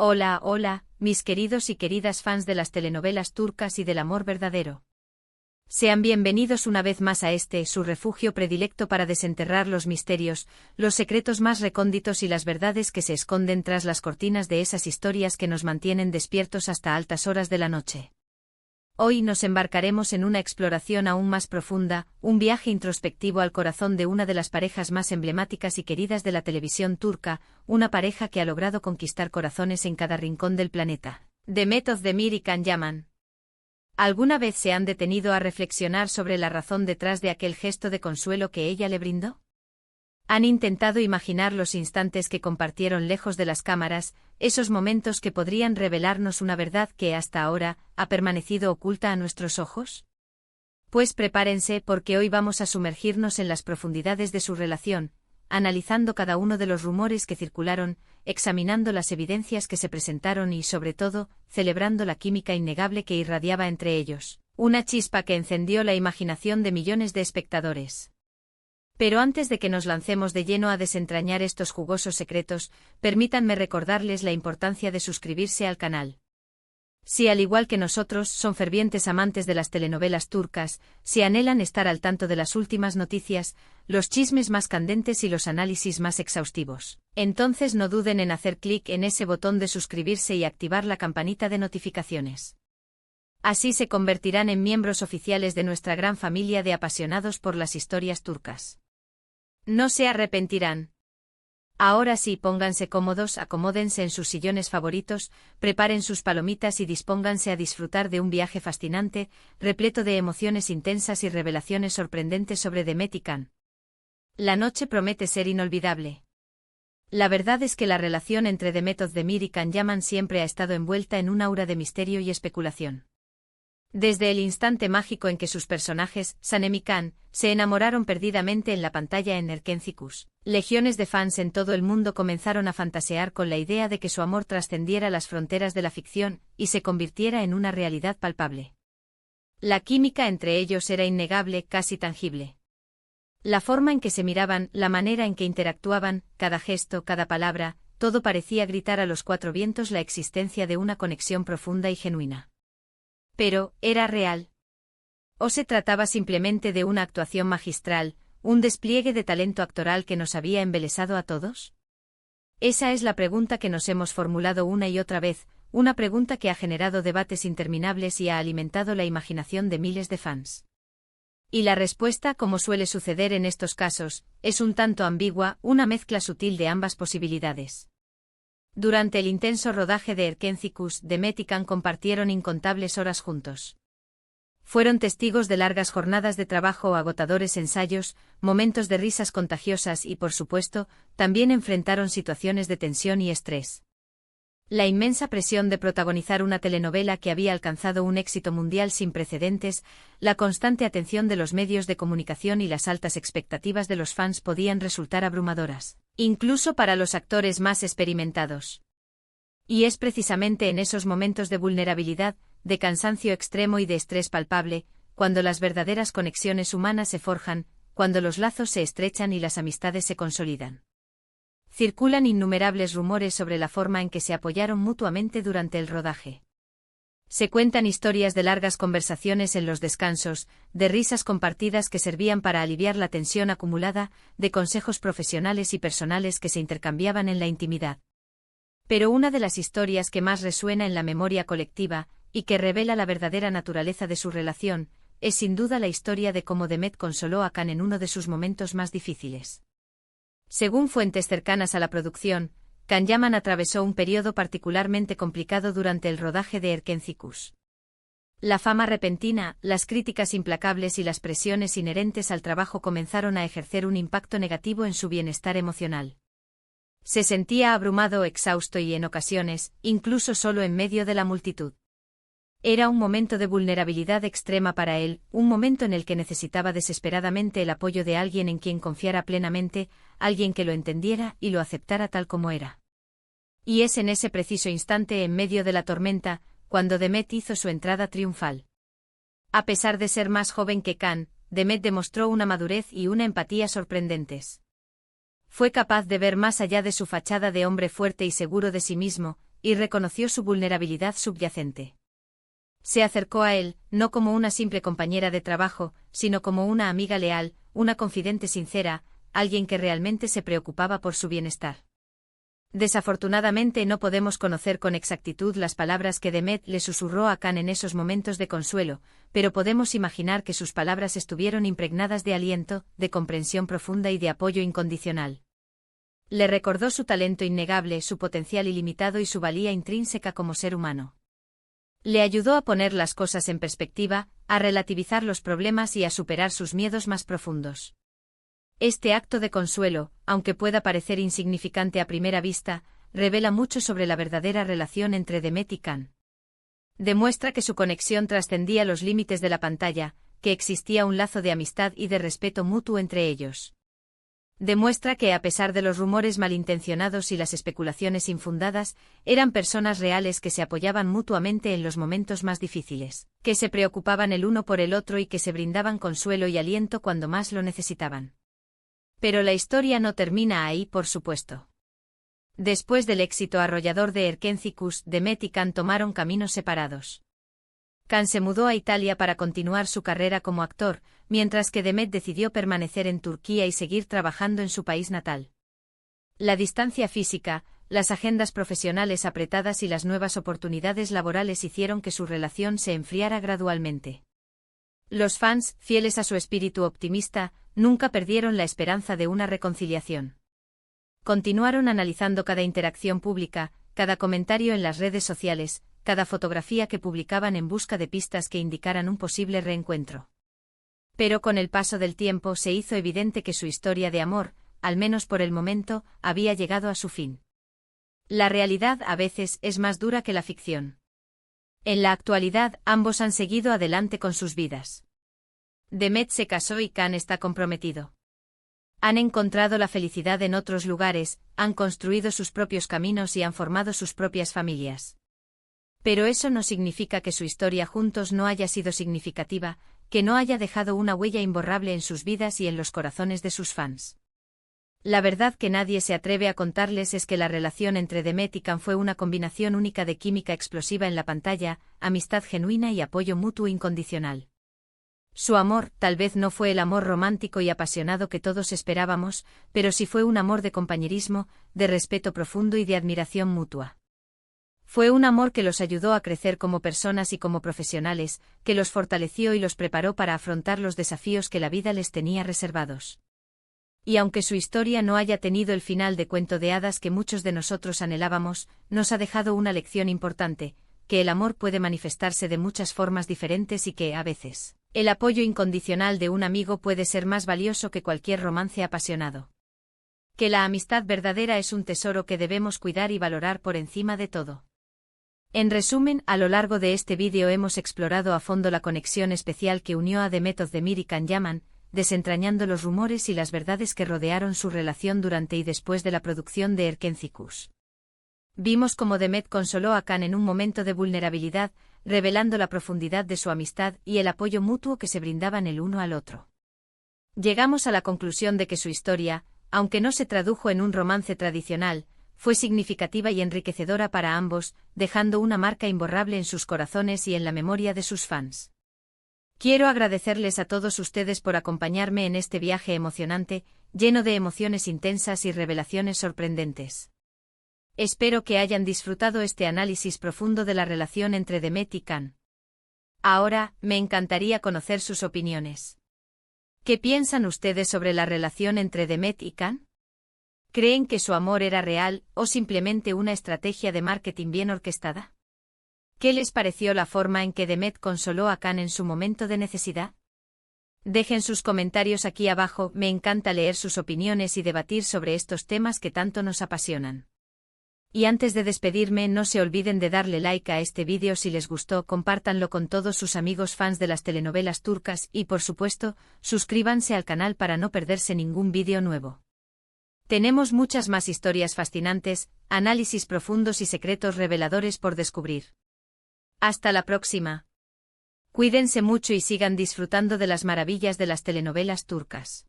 Hola, hola, mis queridos y queridas fans de las telenovelas turcas y del amor verdadero. Sean bienvenidos una vez más a su refugio predilecto para desenterrar los misterios, los secretos más recónditos y las verdades que se esconden tras las cortinas de esas historias que nos mantienen despiertos hasta altas horas de la noche. Hoy nos embarcaremos en una exploración aún más profunda, un viaje introspectivo al corazón de una de las parejas más emblemáticas y queridas de la televisión turca, una pareja que ha logrado conquistar corazones en cada rincón del planeta. Demet Özdemir y Can Yaman. ¿Alguna vez se han detenido a reflexionar sobre la razón detrás de aquel gesto de consuelo que ella le brindó? ¿Han intentado imaginar los instantes que compartieron lejos de las cámaras, esos momentos que podrían revelarnos una verdad que hasta ahora ha permanecido oculta a nuestros ojos? Pues prepárense porque hoy vamos a sumergirnos en las profundidades de su relación, analizando cada uno de los rumores que circularon, examinando las evidencias que se presentaron y, sobre todo, celebrando la química innegable que irradiaba entre ellos, una chispa que encendió la imaginación de millones de espectadores. Pero antes de que nos lancemos de lleno a desentrañar estos jugosos secretos, permítanme recordarles la importancia de suscribirse al canal. Si al igual que nosotros son fervientes amantes de las telenovelas turcas, si anhelan estar al tanto de las últimas noticias, los chismes más candentes y los análisis más exhaustivos, entonces no duden en hacer clic en ese botón de suscribirse y activar la campanita de notificaciones. Así se convertirán en miembros oficiales de nuestra gran familia de apasionados por las historias turcas. No se arrepentirán. Ahora sí, pónganse cómodos, acomódense en sus sillones favoritos, preparen sus palomitas y dispónganse a disfrutar de un viaje fascinante, repleto de emociones intensas y revelaciones sorprendentes sobre Demet y Can. La noche promete ser inolvidable. La verdad es que la relación entre Demet Özdemir y Can Yaman siempre ha estado envuelta en un aura de misterio y especulación. Desde el instante mágico en que sus personajes, Sanem y Can, se enamoraron perdidamente en la pantalla en Erkencikus, legiones de fans en todo el mundo comenzaron a fantasear con la idea de que su amor trascendiera las fronteras de la ficción y se convirtiera en una realidad palpable. La química entre ellos era innegable, casi tangible. La forma en que se miraban, la manera en que interactuaban, cada gesto, cada palabra, todo parecía gritar a los cuatro vientos la existencia de una conexión profunda y genuina. Pero, ¿era real? ¿O se trataba simplemente de una actuación magistral, un despliegue de talento actoral que nos había embelesado a todos? Esa es la pregunta que nos hemos formulado una y otra vez, una pregunta que ha generado debates interminables y ha alimentado la imaginación de miles de fans. Y la respuesta, como suele suceder en estos casos, es un tanto ambigua, una mezcla sutil de ambas posibilidades. Durante el intenso rodaje de Erkencikus, Demet y Can compartieron incontables horas juntos. Fueron testigos de largas jornadas de trabajo o agotadores ensayos, momentos de risas contagiosas y, por supuesto, también enfrentaron situaciones de tensión y estrés. La inmensa presión de protagonizar una telenovela que había alcanzado un éxito mundial sin precedentes, la constante atención de los medios de comunicación y las altas expectativas de los fans podían resultar abrumadoras, incluso para los actores más experimentados. Y es precisamente en esos momentos de vulnerabilidad, de cansancio extremo y de estrés palpable, cuando las verdaderas conexiones humanas se forjan, cuando los lazos se estrechan y las amistades se consolidan. Circulan innumerables rumores sobre la forma en que se apoyaron mutuamente durante el rodaje. Se cuentan historias de largas conversaciones en los descansos, de risas compartidas que servían para aliviar la tensión acumulada, de consejos profesionales y personales que se intercambiaban en la intimidad. Pero una de las historias que más resuena en la memoria colectiva, y que revela la verdadera naturaleza de su relación, es sin duda la historia de cómo Demet consoló a Can en uno de sus momentos más difíciles. Según fuentes cercanas a la producción, Can Yaman atravesó un periodo particularmente complicado durante el rodaje de Erkencikus. La fama repentina, las críticas implacables y las presiones inherentes al trabajo comenzaron a ejercer un impacto negativo en su bienestar emocional. Se sentía abrumado, exhausto y, en ocasiones, incluso solo en medio de la multitud. Era un momento de vulnerabilidad extrema para él, un momento en el que necesitaba desesperadamente el apoyo de alguien en quien confiara plenamente, alguien que lo entendiera y lo aceptara tal como era. Y es en ese preciso instante, en medio de la tormenta, cuando Demet hizo su entrada triunfal. A pesar de ser más joven que Can, Demet demostró una madurez y una empatía sorprendentes. Fue capaz de ver más allá de su fachada de hombre fuerte y seguro de sí mismo, y reconoció su vulnerabilidad subyacente. Se acercó a él, no como una simple compañera de trabajo, sino como una amiga leal, una confidente sincera, alguien que realmente se preocupaba por su bienestar. Desafortunadamente no podemos conocer con exactitud las palabras que Demet le susurró a Khan en esos momentos de consuelo, pero podemos imaginar que sus palabras estuvieron impregnadas de aliento, de comprensión profunda y de apoyo incondicional. Le recordó su talento innegable, su potencial ilimitado y su valía intrínseca como ser humano. Le ayudó a poner las cosas en perspectiva, a relativizar los problemas y a superar sus miedos más profundos. Este acto de consuelo, aunque pueda parecer insignificante a primera vista, revela mucho sobre la verdadera relación entre Demet y Khan. Demuestra que su conexión trascendía los límites de la pantalla, que existía un lazo de amistad y de respeto mutuo entre ellos. Demuestra que, a pesar de los rumores malintencionados y las especulaciones infundadas, eran personas reales que se apoyaban mutuamente en los momentos más difíciles, que se preocupaban el uno por el otro y que se brindaban consuelo y aliento cuando más lo necesitaban. Pero la historia no termina ahí, por supuesto. Después del éxito arrollador de Erkencicus, Demet y Khan tomaron caminos separados. Khan se mudó a Italia para continuar su carrera como actor, mientras que Demet decidió permanecer en Turquía y seguir trabajando en su país natal. La distancia física, las agendas profesionales apretadas y las nuevas oportunidades laborales hicieron que su relación se enfriara gradualmente. Los fans, fieles a su espíritu optimista, nunca perdieron la esperanza de una reconciliación. Continuaron analizando cada interacción pública, cada comentario en las redes sociales, cada fotografía que publicaban en busca de pistas que indicaran un posible reencuentro. Pero con el paso del tiempo se hizo evidente que su historia de amor, al menos por el momento, había llegado a su fin. La realidad a veces es más dura que la ficción. En la actualidad, ambos han seguido adelante con sus vidas. Demet se casó y Khan está comprometido. Han encontrado la felicidad en otros lugares, han construido sus propios caminos y han formado sus propias familias. Pero eso no significa que su historia juntos no haya sido significativa, que no haya dejado una huella imborrable en sus vidas y en los corazones de sus fans. La verdad que nadie se atreve a contarles es que la relación entre Demet y Khan fue una combinación única de química explosiva en la pantalla, amistad genuina y apoyo mutuo incondicional. Su amor, tal vez no fue el amor romántico y apasionado que todos esperábamos, pero sí fue un amor de compañerismo, de respeto profundo y de admiración mutua. Fue un amor que los ayudó a crecer como personas y como profesionales, que los fortaleció y los preparó para afrontar los desafíos que la vida les tenía reservados. Y aunque su historia no haya tenido el final de cuento de hadas que muchos de nosotros anhelábamos, nos ha dejado una lección importante, que el amor puede manifestarse de muchas formas diferentes y que, a veces, el apoyo incondicional de un amigo puede ser más valioso que cualquier romance apasionado. Que la amistad verdadera es un tesoro que debemos cuidar y valorar por encima de todo. En resumen, a lo largo de este vídeo hemos explorado a fondo la conexión especial que unió a Demet Özdemir y Can Yaman, desentrañando los rumores y las verdades que rodearon su relación durante y después de la producción de Erkencicus. Vimos cómo Demet consoló a Can en un momento de vulnerabilidad, revelando la profundidad de su amistad y el apoyo mutuo que se brindaban el uno al otro. Llegamos a la conclusión de que su historia, aunque no se tradujo en un romance tradicional, fue significativa y enriquecedora para ambos, dejando una marca imborrable en sus corazones y en la memoria de sus fans. Quiero agradecerles a todos ustedes por acompañarme en este viaje emocionante, lleno de emociones intensas y revelaciones sorprendentes. Espero que hayan disfrutado este análisis profundo de la relación entre Demet y Can. Ahora, me encantaría conocer sus opiniones. ¿Qué piensan ustedes sobre la relación entre Demet y Can? ¿Creen que su amor era real o simplemente una estrategia de marketing bien orquestada? ¿Qué les pareció la forma en que Demet consoló a Can en su momento de necesidad? Dejen sus comentarios aquí abajo, me encanta leer sus opiniones y debatir sobre estos temas que tanto nos apasionan. Y antes de despedirme, no se olviden de darle like a este vídeo si les gustó, compártanlo con todos sus amigos fans de las telenovelas turcas y, por supuesto, suscríbanse al canal para no perderse ningún vídeo nuevo. Tenemos muchas más historias fascinantes, análisis profundos y secretos reveladores por descubrir. Hasta la próxima. Cuídense mucho y sigan disfrutando de las maravillas de las telenovelas turcas.